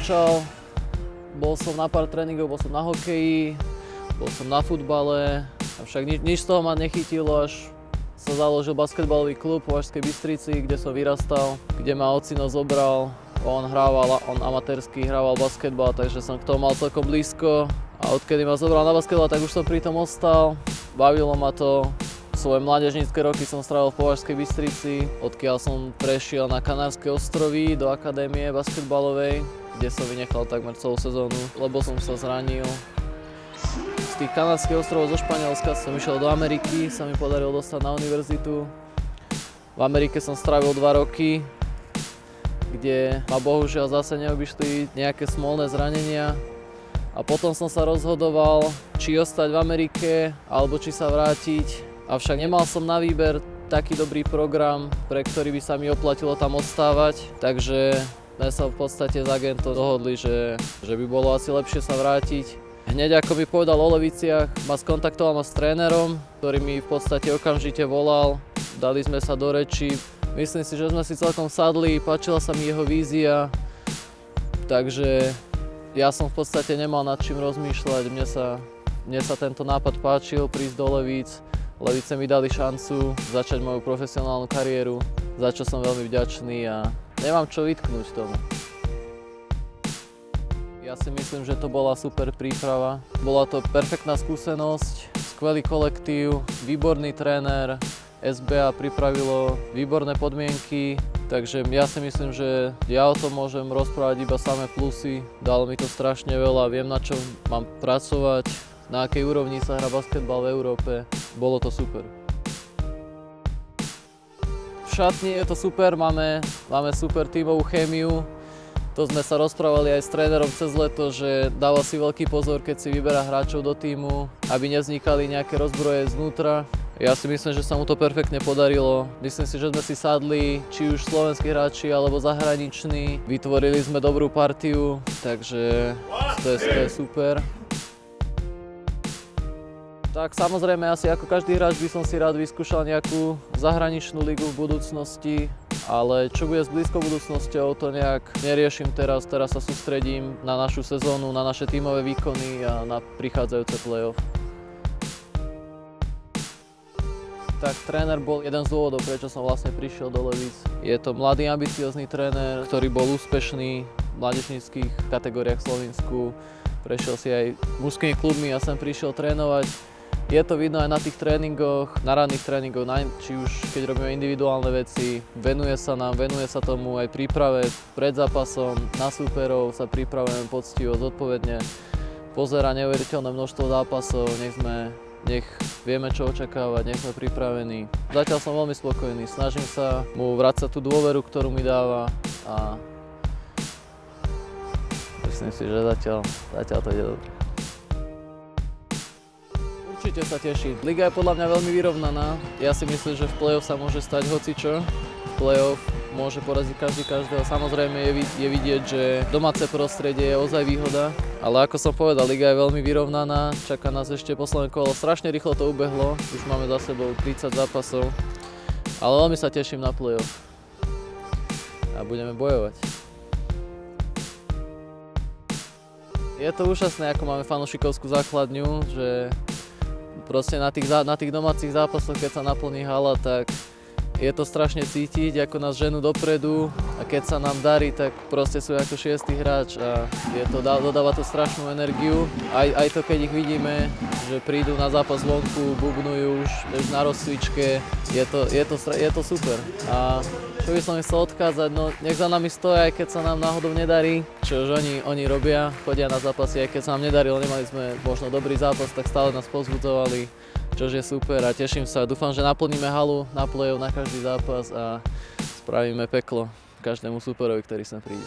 začal, bol som na pár tréningov, bol som na hokeji, bol som na futbale, avšak nič z toho ma nechytilo, až sa založil basketbalový klub v Považskej Bystrici, kde som vyrastal, kde ma ocino zobral. On amatérsky hrával basketbal, takže som k tomu mal celkom blízko. A odkedy ma zobral na basketbal, tak už som pri tom ostal. Bavilo ma to. Svoje mládežnícke roky som strávil v Považskej Bystrici, odkiaľ som prešiel na Kanárske ostrovy do akadémie basketbalovej, kde som vynechal takmer celú sezónu, lebo som sa zranil. Z tých Kanárskych ostrovov zo Španielska som išiel do Ameriky, sa mi podarilo dostať na univerzitu. V Amerike som strávil 2 roky, kde ma bohužiaľ zase neobyšli nejaké smolné zranenia. A potom som sa rozhodoval, či ostať v Amerike, alebo či sa vrátiť. Avšak nemal som na výber taký dobrý program, pre ktorý by sa mi oplatilo tam odstávať. Takže sme sa v podstate s agentom dohodli, že by bolo asi lepšie sa vrátiť. Hneď ako mi povedal o Leviciach, ma skontaktoval s trénerom, ktorý mi v podstate okamžite volal. Dali sme sa do reči. Myslím si, že sme si celkom sadli, páčila sa mi jeho vízia. Takže ja som v podstate nemal nad čím rozmýšľať. Mne sa tento nápad páčil, prísť do Levíc. Levice mi dali šancu začať moju profesionálnu kariéru, za čo som veľmi vďačný a nemám čo vytknúť tomu. Ja si myslím, že to bola super príprava. Bola to perfektná skúsenosť, skvelý kolektív, výborný tréner, SBA pripravilo výborné podmienky, takže ja si myslím, že ja o tom môžem rozprávať iba samé plusy. Dalo mi to strašne veľa, viem na čom mám pracovať, na akej úrovni sa hrá basketbal v Európe. Bolo to super. V šatni je to super, máme super tímovú chémiu. To sme sa rozprávali aj s trénerom cez leto, že dáva si veľký pozor, keď si vyberá hráčov do tímu, aby nevznikali nejaké rozbroje znútra. Ja si myslím, že sa mu to perfektne podarilo. Myslím si, že sme si sadli, či už slovenskí hráči alebo zahraniční. Vytvorili sme dobrú partiu, takže to je super. Tak samozrejme, asi ako každý hráč by som si rád vyskúšal nejakú zahraničnú ligu v budúcnosti, ale čo bude s blízkou budúcnosťou, to nejak neriešim teraz. Teraz sa sústredím na našu sezónu, na naše tímové výkony a na prichádzajúce play-off. Tak tréner bol jeden z dôvodov, prečo som vlastne prišiel do Levíc. Je to mladý, ambiciózny tréner, ktorý bol úspešný v mládežníckych kategóriách v Slovensku. Prešiel si aj mužskými klubmi a sem prišiel trénovať. Je to vidno aj na tých tréningoch, na ranných tréningoch, či už keď robíme individuálne veci, venuje sa nám, venuje sa tomu aj príprave pred zápasom, na súperov sa pripravujeme poctivo, zodpovedne, pozerá neuveriteľné množstvo zápasov, nech vieme čo očakávať, nech sme pripravení. Zatiaľ som veľmi spokojný, snažím sa mu vrácať tú dôveru, ktorú mi dáva a myslím si, že zatiaľ to ide dobre. Určite sa teším. Liga je podľa mňa veľmi vyrovnaná. Ja si myslím, že v play-off sa môže stať hocičo. V play-off môže poraziť každý každého. Samozrejme je vidieť, že domáce prostredie je ozaj výhoda. Ale ako som povedal, liga je veľmi vyrovnaná. Čaká nás ešte posledné kolo. Strašne rýchlo to ubehlo. Už máme za sebou 30 zápasov. Ale veľmi sa teším na play-off. A budeme bojovať. Je to úžasné, ako máme fanúšikovskú základňu, že proste na tých domácich zápasoch, keď sa naplní hala, tak je to strašne cítiť, ako nás ženú dopredu a keď sa nám darí, tak proste sú ako 6. hráč a dodáva to strašnú energiu. Aj to, keď ich vidíme, že prídu na zápas vonku, bubnujú už na rozcvičke, je to super. A čo by som chcel odkázať, no nech za nami stoja, aj keď sa nám náhodou nedarí, čo už oni robia, chodia na zápasy, aj keď sa nám nedarilo, nemali sme možno dobrý zápas, tak stále nás povzbudzovali, čo je super a teším sa. Dúfam, že naplníme halu na play-off na každý zápas a spravíme peklo každému súperovi, ktorý sem príde.